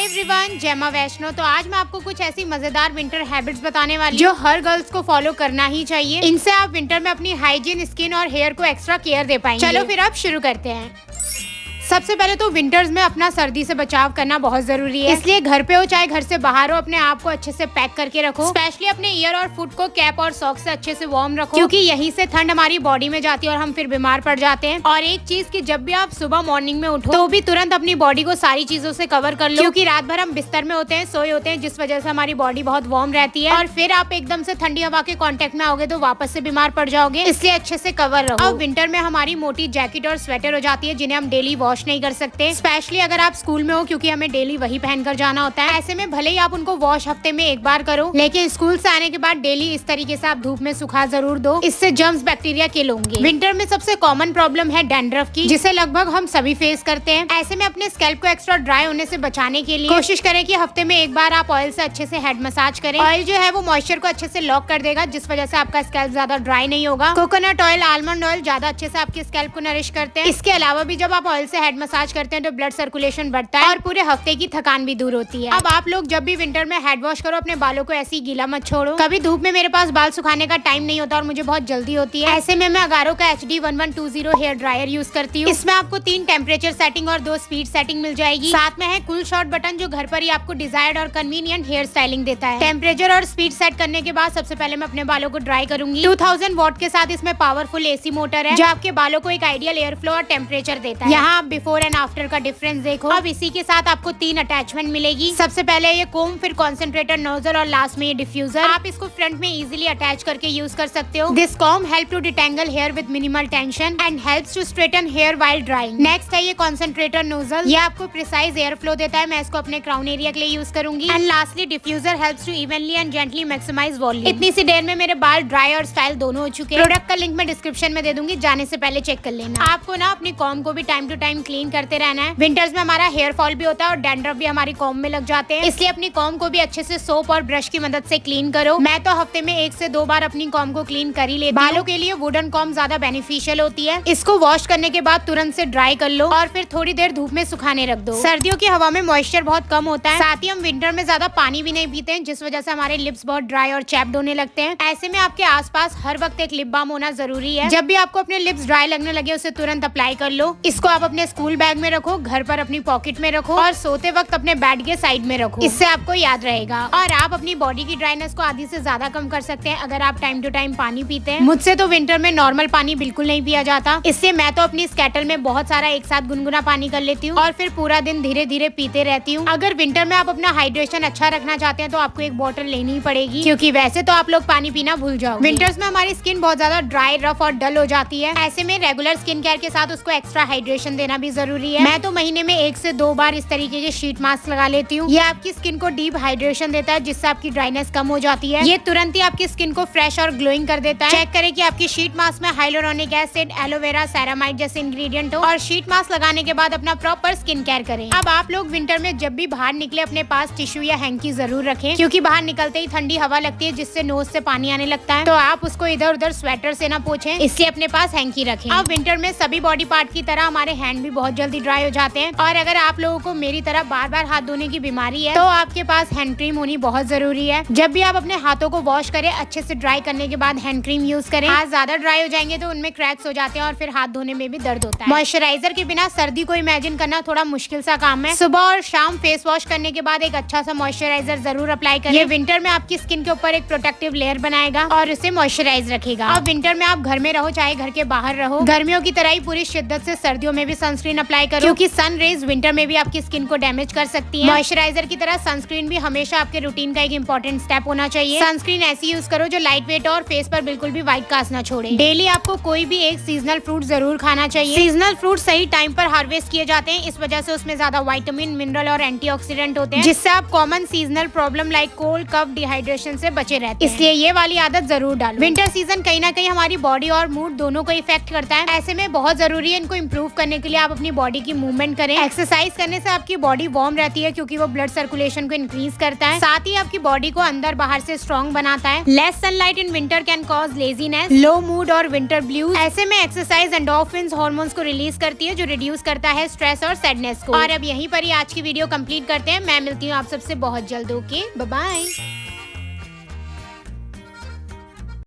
Everyone, जैमा वैष्णो। तो आज मैं आपको कुछ ऐसी मजेदार विंटर हैबिट्स बताने वाली हूँ जो हर गर्ल्स को फॉलो करना ही चाहिए। इनसे आप विंटर में अपनी हाइजीन, स्किन और हेयर को एक्स्ट्रा केयर दे पाएंगे। चलो फिर अब शुरू करते हैं। सबसे पहले तो विंटर्स में अपना सर्दी से बचाव करना बहुत जरूरी है, इसलिए घर पे हो चाहे घर से बाहर हो, अपने आप को अच्छे से पैक करके रखो। स्पेशली अपने ईयर और फुट को कैप और सॉक्स से अच्छे से वार्म रखो, क्योंकि यहीं से ठंड हमारी बॉडी में जाती है और हम फिर बीमार पड़ जाते हैं। और एक चीज कि जब भी आप सुबह मॉर्निंग में उठो तो भी तुरंत अपनी बॉडी को सारी चीजों से कवर कर लो, क्योंकि रात भर हम बिस्तर में होते हैं, सोए होते हैं, जिस वजह से हमारी बॉडी बहुत वार्म रहती है। और फिर आप एकदम से ठंडी हवा के कांटेक्ट में आओगे तो वापस से बीमार पड़ जाओगे, इसलिए अच्छे से कवर रहो। अब विंटर में हमारी मोटी जैकेट और स्वेटर हो जाती है जिन्हें हम डेली वॉश नहीं कर सकते, स्पेशली अगर आप स्कूल में हो, क्योंकि हमें डेली वही पहनकर जाना होता है। ऐसे में भले ही आप उनको वॉश हफ्ते में एक बार करो, लेकिन स्कूल से आने के बाद डेली इस तरीके से आप धूप में सुखा जरूर दो, इससे जर्म्स बैक्टीरिया किल होंगे। विंटर में सबसे कॉमन प्रॉब्लम है डैंड्रफ की, जिसे लगभग हम सभी फेस करते हैं। ऐसे में अपने स्कैल्प को एक्स्ट्रा ड्राई होने से बचाने के लिए कोशिश करें कि हफ्ते में एक बार आप ऑयल से अच्छे से हेड मसाज करें। ऑयल जो है वो मॉइस्चर को अच्छे से लॉक कर देगा, जिस वजह से आपका स्कैल्प ज्यादा ड्राई नहीं होगा। कोकोनट ऑयल, आलमंड ऑयल ज्यादा अच्छे से आपके स्कैल्प को नरिश करते हैं। इसके अलावा भी जब आप ऑयल से हेड मसाज करते हैं तो ब्लड सर्कुलेशन बढ़ता है और पूरे हफ्ते की थकान भी दूर होती है। अब आप लोग जब भी विंटर में हेड वॉश करो, अपने बालों को ऐसे ही गीला मत छोड़ो। कभी धूप में मेरे पास बाल सुखाने का टाइम नहीं होता और मुझे बहुत जल्दी होती है, ऐसे में मैं अगारो का HD 1120 हेयर ड्रायर यूज करती हूँ। इसमें आपको 3 टेम्परेचर सेटिंग और 2 स्पीड सेटिंग मिल जाएगी। साथ में है कूल शॉर्ट बटन, जो घर पर ही आपको डिजायर्ड और कन्वीनियंट हेयर स्टाइलिंग देता है। टेम्परेचर और स्पीड सेट करने के बाद सबसे पहले मैं अपने बालों को ड्राई करूंगी। 2000 वॉट के साथ इसमें पावरफुल AC मोटर है, जो आपके बालों को एक आइडियल एयर फ्लो और टेम्परेचर देता है। यहाँ आप बिफोर एंड आफ्टर का डिफरेंस देखो। अब इसी के साथ आपको 3 अटैचमेंट मिलेगी। सबसे पहले ये कोम, फिर कॉन्सेंट्रेटर नोजल और लास्ट में ये डिफ्यूजर। आप इसको फ्रंट में इजीली अटैच करके यूज कर सकते हो। This comb help to detangle hair with minimal tension and helps to straighten hair while drying. Next है ये कॉन्सेंट्रेटर नोजल, ये आपको प्रिसाइज एयर फ्लो देता है। मैं इसको अपने क्राउन एरिया के लिए यूज करूंगी। And lastly diffuser helps to evenly and gently maximise volume. इतनी सी देर में मेरे बाल ड्राई और स्टाइल दोनों हो चुके हैं। प्रोडक्ट का लिंक मैं डिस्क्रिप्शन में दे दूंगी, जाने से पहले चेक कर लेना। आपको ना अपनी कॉम को भी टाइम टू टाइम क्लीन करते रहना है। विंटर्स में हमारा हेयर फॉल भी होता है और डैंड्रफ भी हमारी कॉम में लग जाते हैं, इसलिए अपनी कॉम को भी अच्छे से सोप और ब्रश की मदद से क्लीन करो। मैं तो हफ्ते में 1 से 2 बार अपनी कॉम को क्लीन कर ही लेती हूँ। बालों के लिए वुडन कॉम ज्यादा बेनिफिशियल होती है। इसको वॉश करने के बाद तुरंत से ड्राई कर लो और फिर थोड़ी देर धूप में सुखाने रख दो। सर्दियों की हवा में मॉइस्चर बहुत कम होता है, साथ ही हम विंटर में ज्यादा पानी भी नहीं पीते हैं, जिस वजह से हमारे लिप्स बहुत ड्राई और चैप्ड होने लगते हैं। ऐसे में आपके आसपास हर वक्त एक लिप बाम होना जरूरी है। जब भी आपको अपने लिप्स ड्राई लगने लगे, उसे तुरंत अप्लाई कर लो। इसको आप अपने स्कूल बैग में रखो, घर पर अपनी पॉकेट में रखो और सोते वक्त अपने बेड के साइड में रखो, इससे आपको याद रहेगा। और आप अपनी बॉडी की ड्राइनेस को आधी से ज्यादा कम कर सकते हैं अगर आप टाइम टू टाइम पानी पीते हैं। मुझसे तो विंटर में नॉर्मल पानी बिल्कुल नहीं पिया जाता, इससे मैं तो अपनी स्केटल में बहुत सारा एक साथ गुनगुना पानी कर लेती हूँ और फिर पूरा दिन धीरे धीरे पीते रहती हूँ। अगर विंटर में आप अपना हाइड्रेशन अच्छा रखना चाहते हैं तो आपको एक बोतल लेनी ही पड़ेगी, क्योंकि वैसे तो आप लोग पानी पीना भूल जाओ। विंटर्स में हमारी स्किन बहुत ज्यादा ड्राई, रफ और डल हो जाती है। ऐसे में रेगुलर स्किन केयर के साथ उसको एक्स्ट्रा हाइड्रेशन देना भी जरूरी है। मैं तो महीने में 1 से 2 बार इस तरीके के शीट मास्क लगा लेती हूँ। ये आपकी स्किन को डीप हाइड्रेशन देता है, जिससे आपकी ड्राइनेस कम हो जाती है। ये तुरंत ही आपकी स्किन को फ्रेश और ग्लोइंग कर देता है। चेक करें कि आपकी शीट मास्क में हाइलोरोनिक एसिड, एलोवेरा, सेरामाइड जैसे इंग्रेडिएंट हो। और शीट मास्क लगाने के बाद अपना प्रॉपर स्किन केयर करें। अब आप लोग विंटर में जब भी बाहर निकले, अपने पास टिश्यू या हैंकी जरूर रखें, क्योंकि बाहर निकलते ही ठंडी हवा लगती है, जिससे नोज से पानी आने लगता है। तो आप उसको इधर उधर स्वेटर से ना पोंछें, इसलिए अपने पास हैंकी रखें। अब विंटर में सभी बॉडी पार्ट की तरह हमारे हैंड भी बहुत जल्दी ड्राई हो जाते हैं। और अगर आप लोगों को मेरी तरह बार बार हाथ धोने की बीमारी है तो आपके पास हैंड क्रीम होनी बहुत जरूरी है। जब भी आप अपने हाथों को वॉश करें, अच्छे से ड्राई करने के बाद हैंड क्रीम यूज करें। हाथ ज्यादा ड्राई हो जाएंगे तो उनमें क्रैक्स हो जाते हैं और फिर हाथ धोने में भी दर्द होता है। मॉइस्चराइजर के बिना सर्दी को इमेजिन करना थोड़ा मुश्किल सा काम है। सुबह और शाम फेस वॉश करने के बाद एक अच्छा सा मॉइस्चराइजर जरूर अप्लाई करें। ये विंटर में आपकी स्किन के ऊपर एक प्रोटेक्टिव लेयर बनाएगा और उसे मॉइस्चराइज रखेगा। अब विंटर में आप घर में रहो चाहे घर के बाहर रहो, गर्मियों की तरह ही पूरी शिद्दत से सर्दियों में भी सनस्क्रीन अप्लाई करो, क्योंकि सन रेज विंटर में भी आपकी स्किन को डैमेज कर सकती है। मॉइस्चराइजर की तरह सनस्क्रीन भी हमेशा आपके रूटीन का एक इंपॉर्टेंट स्टेप होना चाहिए। सनस्क्रीन ऐसी यूज करो जो लाइट वेट और फेस पर बिल्कुल भी व्हाइट कास्ट ना छोड़े। डेली आपको कोई भी एक सीजनल फ्रूट जरूर खाना चाहिए। सीजनल फ्रूट सही टाइम पर हार्वेस्ट किए जाते हैं, इस वजह से उसमें ज्यादा विटामिन, मिनरल और एंटीऑक्सीडेंट होते हैं, जिससे आप common seasonal problem like cold, cough, dehydration से बचे रहते हैं। इसलिए ये वाली आदत जरूर डालो। विंटर सीजन कहीं ना कहीं हमारी बॉडी और मूड दोनों को इफेक्ट करता है। ऐसे में बहुत जरूरी है इनको इम्प्रूव करने के लिए आप अपनी बॉडी की मूवमेंट करें। एक्सरसाइज करने से आपकी बॉडी वार्म रहती है क्योंकि वो ब्लड सर्कुलेशन को इंक्रीज करता है, साथ ही आपकी बॉडी को अंदर बाहर से स्ट्रॉन्ग बनाता है। Less sunlight in winter can cause laziness, low mood और विंटर ब्लूज। ऐसे में एक्सरसाइज एंडोर्फिन्स हार्मोन्स को रिलीज करती है जो रिड्यूस करता है स्ट्रेस और सैडनेस को। और अब यहीं पर ही आज की वीडियो कंप्लीट करते हैं। मैं मिलती हूँ आप सबसे बहुत जल्द। Okay, bye bye.